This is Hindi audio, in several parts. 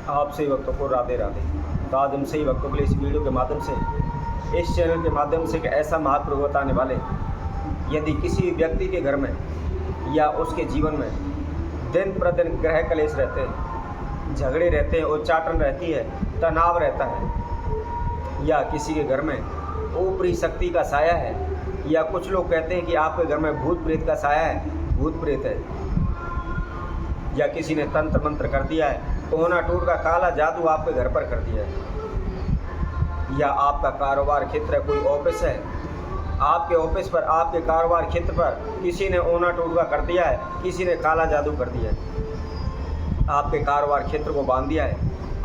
आप सही वक्तों को राधे राधे। तो आज हम सही वक्तों के लिए इस वीडियो के माध्यम से, इस चैनल के माध्यम से एक ऐसा महाप्रभु बताने वाले, यदि किसी व्यक्ति के घर में या उसके जीवन में दिन प्रतिदिन ग्रह कलेश रहते हैं, झगड़े रहते हैं, उच्चाटन रहती है, तनाव रहता है, या किसी के घर में ऊपरी शक्ति का साया है, या कुछ लोग कहते हैं कि आपके घर में भूत प्रेत का साया है, भूत प्रेत है, या किसी ने तंत्र मंत्र कर दिया है, कोहना टूट का काला जादू आपके घर पर कर दिया है, या आपका कारोबार क्षेत्र है, कोई ऑफिस है, आपके ऑफिस पर, आपके कारोबार क्षेत्र पर किसी ने ओना टूटका कर दिया है, किसी ने काला जादू कर दिया है, आपके कारोबार क्षेत्र को बांध दिया है,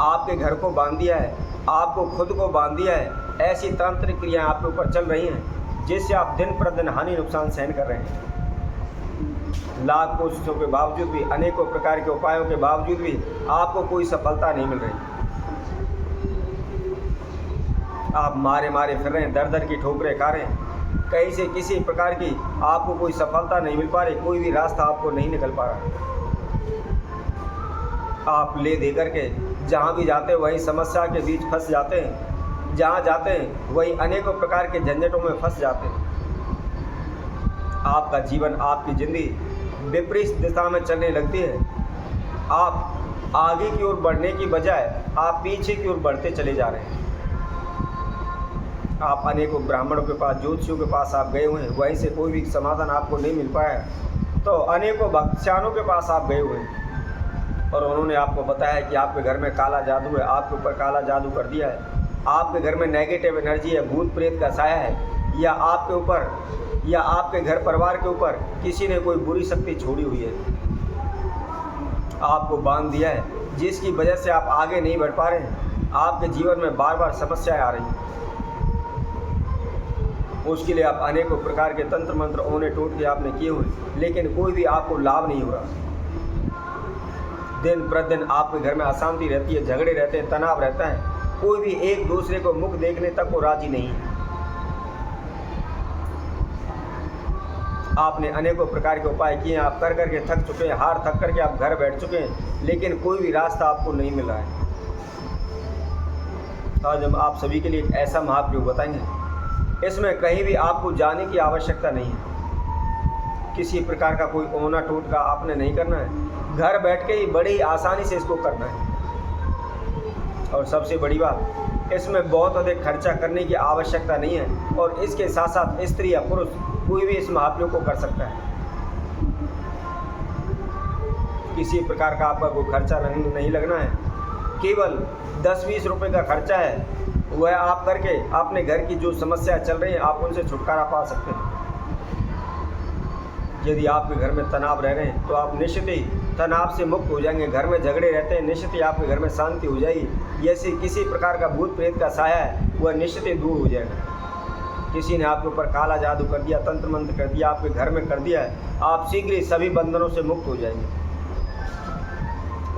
आपके घर को बांध दिया है, आपको खुद को बांध दिया है। ऐसी तांत्रिक क्रियाएं आपके ऊपर चल रही हैं जिससे आप दिन प्रतिदिन हानि नुकसान सहन कर रहे हैं। लाख कोशिशों के बावजूद भी, अनेकों प्रकार के उपायों के बावजूद भी आपको कोई सफलता नहीं मिल रही। आप मारे मारे फिर रहे हैं, दर दर की ठोकरें खा रहे हैं, कहीं से किसी प्रकार की आपको कोई सफलता नहीं मिल पा रही, कोई भी रास्ता आपको नहीं निकल पा रहा। आप ले दे करके जहाँ भी जाते हैं वहीं समस्या के बीच फंस जाते हैं, जहाँ जाते हैं वहीं अनेकों प्रकार के झंझटों में फंस जाते हैं। आपका जीवन, आपकी ज़िंदगी विपरीत दिशा में चलने लगती है। आप आगे की ओर बढ़ने की बजाय आप पीछे की ओर बढ़ते चले जा रहे हैं। आप अनेकों ब्राह्मणों के पास, ज्योतिषियों के पास आप गए हुए हैं, वहीं से कोई भी समाधान आपको नहीं मिल पाया, तो अनेकों भक्ष्यानों के पास आप गए हुए हैं और उन्होंने आपको बताया कि आपके घर में काला जादू है, आपके ऊपर काला जादू कर दिया है, आपके घर में नेगेटिव एनर्जी है, भूत प्रेत का साया है, या आपके ऊपर या आपके घर परिवार के ऊपर किसी ने कोई बुरी शक्ति छोड़ी हुई है, आपको बांध दिया है, जिसकी वजह से आप आगे नहीं बढ़ पा रहे हैं। आपके जीवन में बार बार समस्याएं आ रही हैं। उसके लिए आप अनेकों प्रकार के तंत्र मंत्र ओने टूट के आपने किए हुए, लेकिन कोई भी आपको लाभ नहीं हो रहा। दिन प्रतिदिन आपके घर में अशांति रहती है, झगड़े रहते हैं, तनाव रहता है, कोई भी एक दूसरे को मुख देखने तक को राजी नहीं है। आपने अनेकों प्रकार के उपाय किए, आप कर करके थक चुके हैं, हार थक करके आप घर बैठ चुके हैं, लेकिन कोई भी रास्ता आपको नहीं मिल रहा है। आज हम आप सभी के लिए एक ऐसा महाप्रयोग बताएंगे, इसमें कहीं भी आपको जाने की आवश्यकता नहीं है। किसी प्रकार का कोई ओना टोटका आपने नहीं करना है, घर बैठ के ही बड़ी ही आसानी से इसको करना है। और सबसे बड़ी बात, इसमें बहुत अधिक खर्चा करने की आवश्यकता नहीं है, और इसके साथ साथ स्त्री या पुरुष कोई भी इस महाप्रयोग को कर सकता है। किसी प्रकार का आपका कोई खर्चा नहीं लगना है, केवल 10-20 रुपये का खर्चा है, वह आप करके अपने घर की जो समस्या चल रही है आप उनसे छुटकारा पा सकते हैं। यदि आपके घर में तनाव रह रहे हैं तो आप निश्चित ही तनाव से मुक्त हो जाएंगे। घर में झगड़े रहते हैं, निश्चित ही आपके घर में शांति हो जाएगी। ऐसे किसी प्रकार का भूत प्रेत का साया है वह निश्चित ही दूर हो जाएगा। किसी ने आपके ऊपर काला जादू कर दिया, तंत्र मंत्र कर दिया, आपके घर में कर दिया है, आप शीघ्र ही सभी बंधनों से मुक्त हो जाएंगे।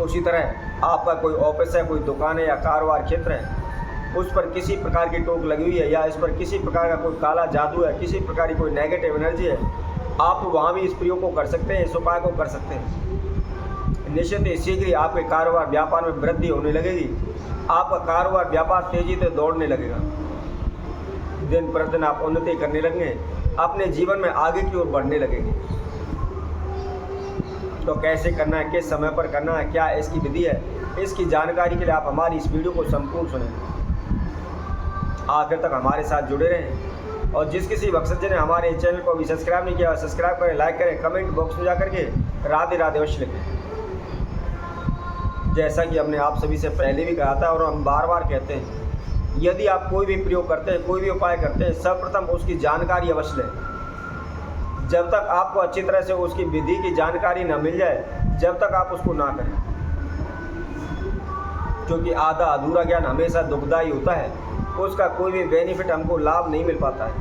उसी तरह आपका कोई ऑफिस है, कोई दुकान है या कारोबार क्षेत्र है, उस पर किसी प्रकार की टोक लगी हुई है, या इस पर किसी प्रकार का कोई काला जादू है, किसी प्रकार की कोई नेगेटिव एनर्जी है, आप वहाँ भी इस प्रयोग को कर सकते हैं, इस उपाय को कर सकते हैं। निश्चित ही शीघ्र ही आपके कारोबार व्यापार में वृद्धि होने लगेगी। आपका कारोबार व्यापार तेजी से दौड़ने लगेगा। दिन प्रतिदिन आप उन्नति करने लगेंगे, अपने जीवन में आगे की ओर बढ़ने लगेंगे। तो कैसे करना है, किस समय पर करना है, क्या इसकी विधि है, इसकी जानकारी के लिए आप हमारी इस वीडियो को संपूर्ण सुनें, आखिर तक हमारे साथ जुड़े रहें। और जिस किसी मकसद ने हमारे चैनल को अभी सब्सक्राइब नहीं किया, सब्सक्राइब करें, लाइक करें, कमेंट बॉक्स में जा करके राधे राधे अवश्य लिखें। जैसा कि हमने आप सभी से पहले भी कहा था और हम बार बार कहते हैं, यदि आप कोई भी प्रयोग करते हैं, कोई भी उपाय करते हैं, सर्वप्रथम उसकी जानकारी अवश्य लें। जब तक आपको अच्छी तरह से उसकी विधि की जानकारी न मिल जाए, जब तक आप उसको ना करें, क्योंकि आधा अधूरा ज्ञान हमेशा दुखदायी होता है, उसका कोई भी बेनिफिट हमको लाभ नहीं मिल पाता है।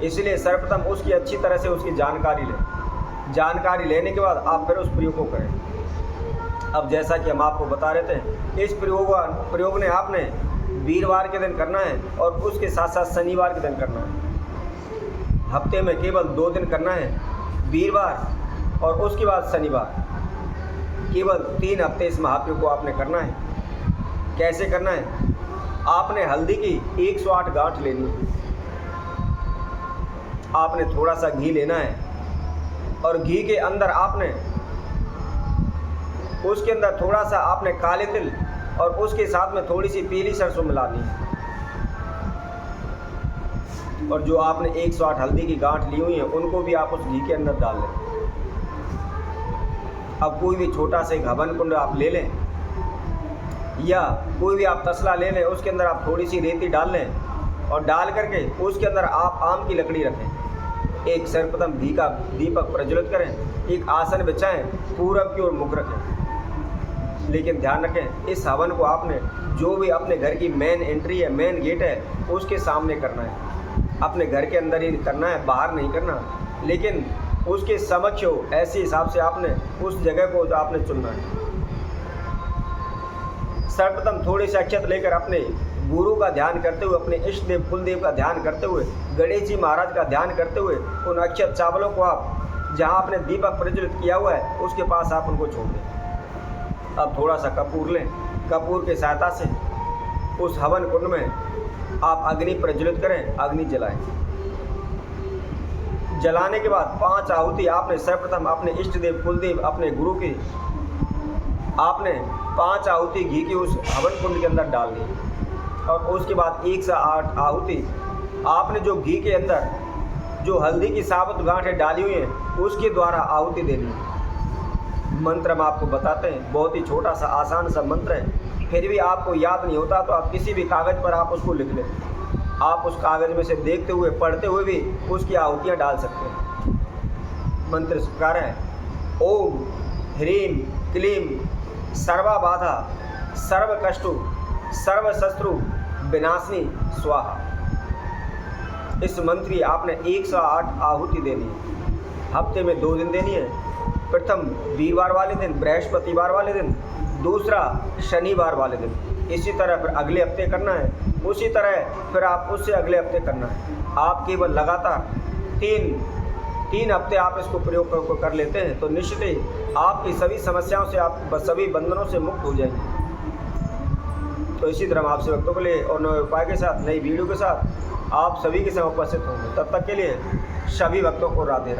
इसलिए सर्वप्रथम उसकी अच्छी तरह से उसकी जानकारी लें। जानकारी लेने के बाद आप फिर उस प्रयोग को करें। अब जैसा कि हम आपको बता रहे थे, इस प्रयोग ने आपने वीरवार के दिन करना है और उसके साथ साथ शनिवार के दिन करना है। हफ्ते में केवल 2 दिन करना है, वीरवार और उसके बाद शनिवार। केवल 3 हफ्ते इस महाप्रयोग को आपने करना है। कैसे करना है? आपने हल्दी की 108 गांठ लेनी है। आपने थोड़ा सा घी लेना है और घी के अंदर आपने उसके अंदर थोड़ा सा आपने काले तिल और उसके साथ में थोड़ी सी पीली सरसों मिलानी है। और जो आपने 108 हल्दी की गांठ ली हुई है उनको भी आप उस घी के अंदर डाल लें। अब कोई भी छोटा से हवन कुंड आप ले लें या कोई भी आप तसला ले लें, उसके अंदर आप थोड़ी सी रेती डाल लें और डाल करके उसके अंदर आप आम की लकड़ी रखें। एक सर्वप्रथम घी का दीपक प्रज्वलित करें, एक आसन बिछाएं, पूरब की ओर मुख रखें। लेकिन ध्यान रखें, इस हवन को आपने जो भी अपने घर की मेन एंट्री है, मेन गेट है, उसके सामने करना है। अपने घर के अंदर ही करना है, बाहर नहीं करना। लेकिन उसके समक्ष हो, ऐसे हिसाब से आपने उस जगह को आपने चुनना है। सर्वप्रथम थोड़े से अक्षत लेकर अपने गुरु का ध्यान करते हुए, अपने इष्ट देव कुलदेव का ध्यान करते हुए, गणेश जी महाराज का ध्यान करते हुए उन अक्षत चावलों को आप जहां आपने दीपक प्रज्वलित किया हुआ है उसके पास आप उनको छोड़ दें। अब थोड़ा सा कपूर लें, कपूर की सहायता से उस हवन कुंड में आप अग्नि प्रज्वलित करें, अग्नि जलाएं। जलाने के बाद 5 आहुति आपने सर्वप्रथम अपने इष्ट देव कुलदेव अपने गुरु की आपने 5 आहुति घी की उस हवन कुंड के अंदर डाल दी। और उसके बाद 108 आहुति आपने जो घी के अंदर जो हल्दी की साबुत गांठें डाली हुई हैं उसके द्वारा आहुति देनी है। मंत्र हम आपको बताते हैं, बहुत ही छोटा सा आसान सा मंत्र है। फिर भी आपको याद नहीं होता तो आप किसी भी कागज़ पर आप उसको लिख लें। आप उस कागज़ में से देखते हुए, पढ़ते हुए भी उसकी आहुतियाँ डाल सकते हैं। मंत्र इस प्रकार है: ओम ह्रीम क्लीम सर्वबाधा सर्वकष्टु सर्वशत्रु विनाशिनी स्वाहा। इस मंत्र की आपने 108 आहुति देनी है। हफ्ते में 2 दिन देनी है। प्रथम वीरवार वाले दिन, बृहस्पतिवार वाले दिन, दूसरा शनिवार वाले दिन। इसी तरह फिर अगले हफ्ते करना है, उसी तरह फिर आप उससे अगले हफ्ते करना है। आप केवल लगातार 3 हफ्ते आप इसको प्रयोग कर लेते हैं तो निश्चित ही आपकी सभी समस्याओं से, आप सभी बंधनों से मुक्त हो जाएंगे। तो इसी तरह हम आपसे भक्तों के लिए और नए उपाय के साथ, नई वीडियो के साथ आप सभी के साथ उपस्थित होंगे। तब तक के लिए सभी भक्तों को राधे राधे।